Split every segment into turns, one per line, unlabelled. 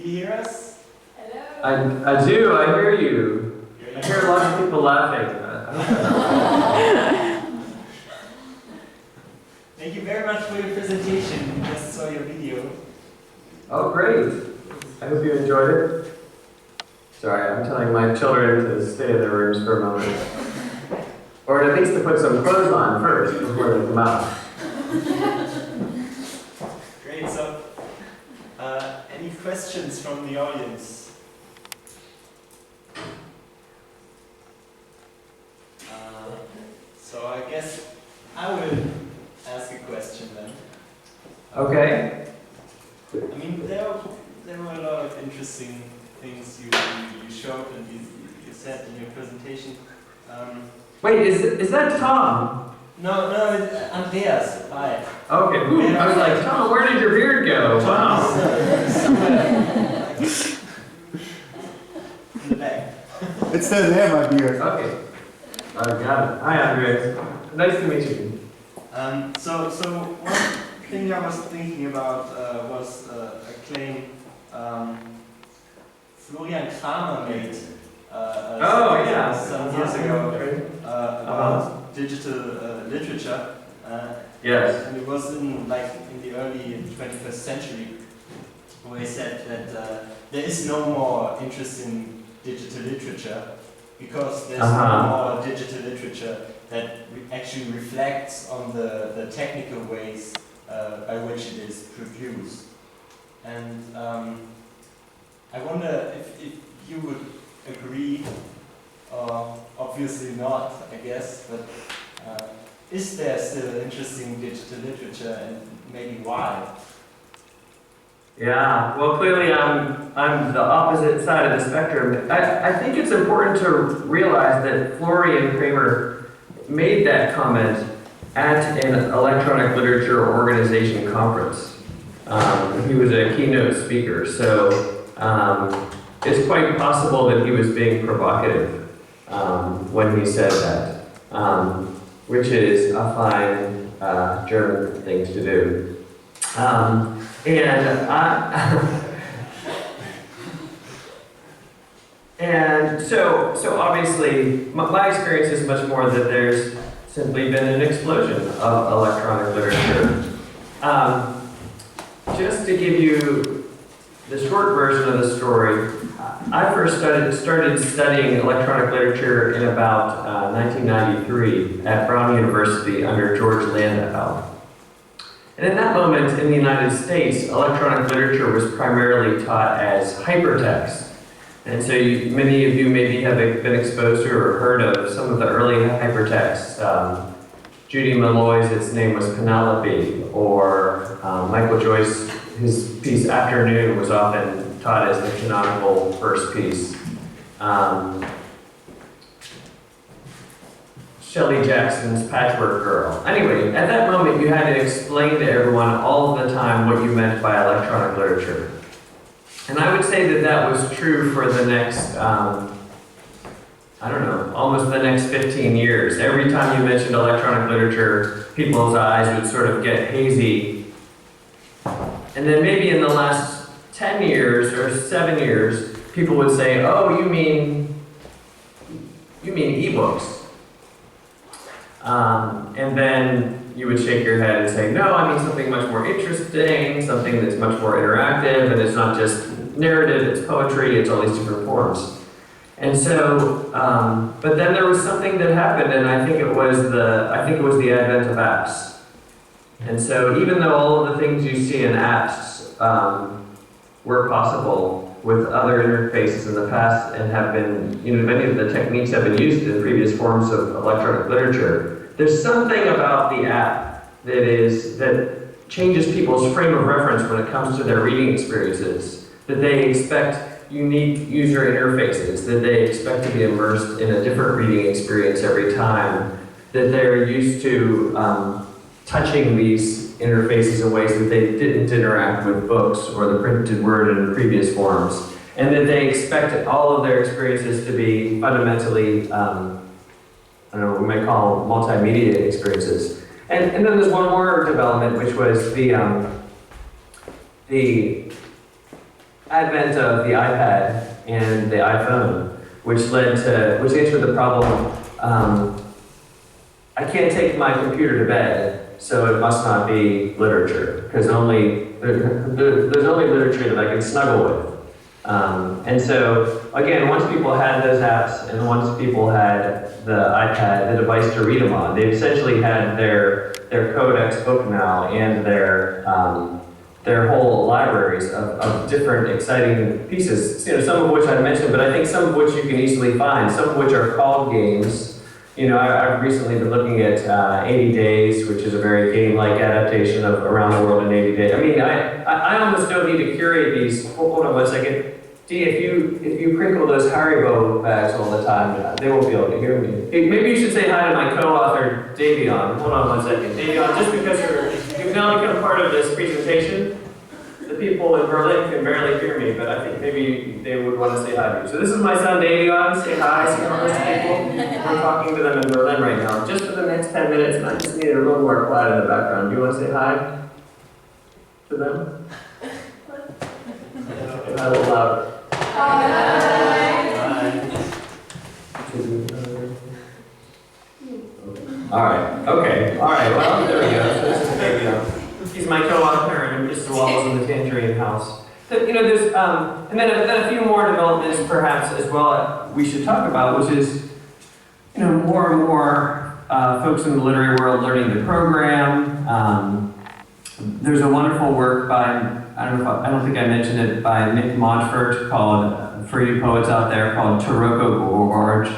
you hear us?
Hello. I do, I hear you. I hear lots of people laughing.
Thank you very much for your presentation. I just saw your video.
Oh, great. I hope you enjoyed it. Sorry, I'm telling my children to stay in their rooms for a moment. Or at least to put some clothes on first before they come out.
Great, so any questions from the audience? So I guess I will ask a question then.
Okay.
I mean, there were a lot of interesting things you showed and you said in your presentation.
Wait, is that Tom?
No, it's Andreas. Hi.
Okay, ooh, I was like, Tom, where did your beard go? Wow.
Somewhere in the back.
It's still there, my beard.
Okay. I got it. Hi, Andreas. Nice to meet you.
So one thing I was thinking about was a claim Florian Kramer made some years ago about digital literature.
Yes.
And it was in the early 21st century, where he said that there is no more interest in digital literature because there's no more digital literature that actually reflects on the technical ways by which it is produced. And I wonder if you would agree, or obviously not, I guess, but is there still interesting digital literature, and maybe why?
Yeah, well, clearly I'm the opposite side of the spectrum. I think it's important to realize that Florian Kramer made that comment at an electronic literature organization conference. He was a keynote speaker, so it's quite possible that he was being provocative when he said that, which is a fine German thing to do. And so obviously, my experience is much more that there's simply been an explosion of electronic literature. Just to give you the short version of the story, I first started studying electronic literature in about 1993 at Brown University under George Landau. And in that moment in the United States, electronic literature was primarily taught as hypertext. And so many of you maybe have been exposed to or heard of some of the early hypertexts. Judy Malloy's Its Name Was Penelope, or Michael Joyce, his piece Afternoon was often taught as the canonical first piece. Shelley Jackson's Patchwork Girl. Anyway, at that moment you had to explain to everyone all of the time what you meant by electronic literature. And I would say that was true for the next, almost the next 15 years. Every time you mentioned electronic literature, people's eyes would sort of get hazy. And then maybe in the last 10 years or 7 years, people would say, oh, you mean ebooks. And then you would shake your head and say, no, I mean something much more interesting, something that's much more interactive, and it's not just narrative, it's poetry, it's all these different forms. And so, but then there was something that happened, and I think it was the advent of apps. And so even though all of the things you see in apps were possible with other interfaces in the past and have been, many of the techniques have been used in previous forms of electronic literature, there's something about the app that changes people's frame of reference when it comes to their reading experiences, that they expect unique user interfaces, that they expect to be immersed in a different reading experience every time, that they're used to touching these interfaces in ways that they didn't interact with books or the printed word in previous forms, and that they expect all of their experiences to be fundamentally, we might call multimedia experiences. And then there's one more development, which was the advent of the iPad and the iPhone, which answered the problem, I can't take my computer to bed, so it must not be literature, because there's only literature that I can snuggle with. And so, again, once people had those apps, and once people had the iPad, the device to read them on, they essentially had their codex book now and their whole libraries of different exciting pieces. Some of which I mentioned, but I think some of which you can easily find, some of which are called games. I've recently been looking at 80 Days, which is a very game-like adaptation of Around the World in 80 Days. I mean, I almost don't need to curate these. Hold on one second. Dee, if you crinkle those Haribo bags all the time, they won't be able to hear me. Hey, maybe you should say hi to my co-author, Davion. Hold on one second. Davion, just because you've now become part of this presentation, the people in Berlin can barely hear me, but I think maybe they would want to say hi to you. So this is my son, Davion. Say hi, say hello to people. We're talking to them in Berlin right now, just for the next 10 minutes, and I just need a little more quiet in the background. Do you want to say hi to them? Say hi a little louder. Alright, well, there we go. So this is Davion. He's my co-author, and Mr. Wallace in the Tangerine House. So, there's, and then a few more developments perhaps as well we should talk about, which is, more and more folks in the literary world learning to program. There's a wonderful work by, I don't think I mentioned it, by Nick Montfort called, for you poets out there, called Taroko Gorge,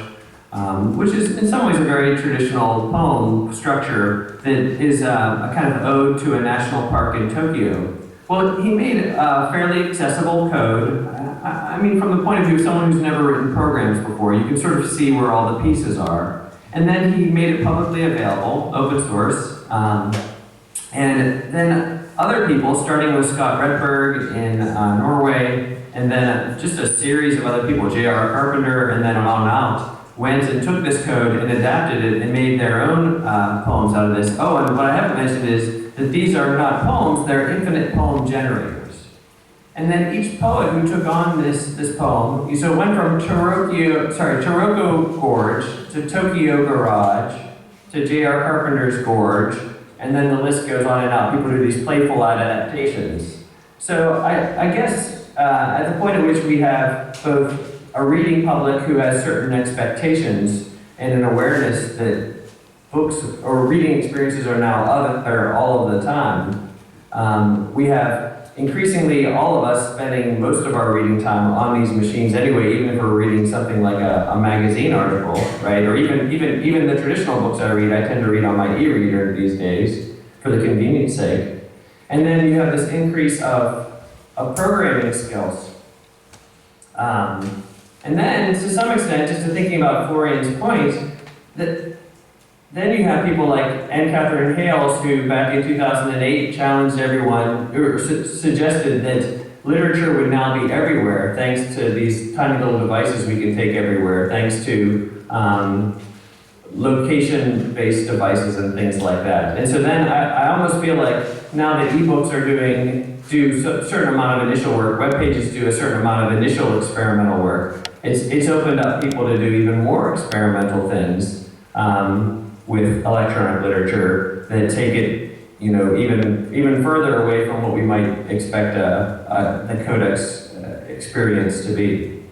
which is in some ways a very traditional poem structure that is a kind of ode to a national park in Tokyo. Well, he made a fairly accessible code. I mean, from the point of view of someone who's never written programs before, you can sort of see where all the pieces are. And then he made it publicly available, open source. And then other people, starting with Scott Redberg in Norway, and then just a series of other people, J.R. Carpenter, and then on out, went and took this code and adapted it and made their own poems out of this. Oh, and what I haven't mentioned is that these are not poems, they're infinite poem generators. And then each poet who took on this poem, so it went from Taroko Gorge to Tokyo Garage to J.R. Carpenter's Gorge, and then the list goes on and on. People do these playful adaptations. So I guess at the point at which we have both a reading public who has certain expectations and an awareness that books or reading experiences are now other all of the time, we have increasingly all of us spending most of our reading time on these machines anyway, even if we're reading something like a magazine article, right? Or even the traditional books I read, I tend to read on my e-reader these days for the convenience sake. And then you have this increase of programming skills. And then, to some extent, just to thinking about Florian's point, that then you have people like Anne Catherine Hales, who back in 2008 challenged everyone, or suggested that literature would now be everywhere, thanks to these tiny little devices we can take everywhere, thanks to location-based devices and things like that. And so then I almost feel like now that ebooks do a certain amount of initial work, web pages do a certain amount of initial experimental work. It's opened up people to do even more experimental things with electronic literature that take it, even further away from what we might expect the codex experience to be.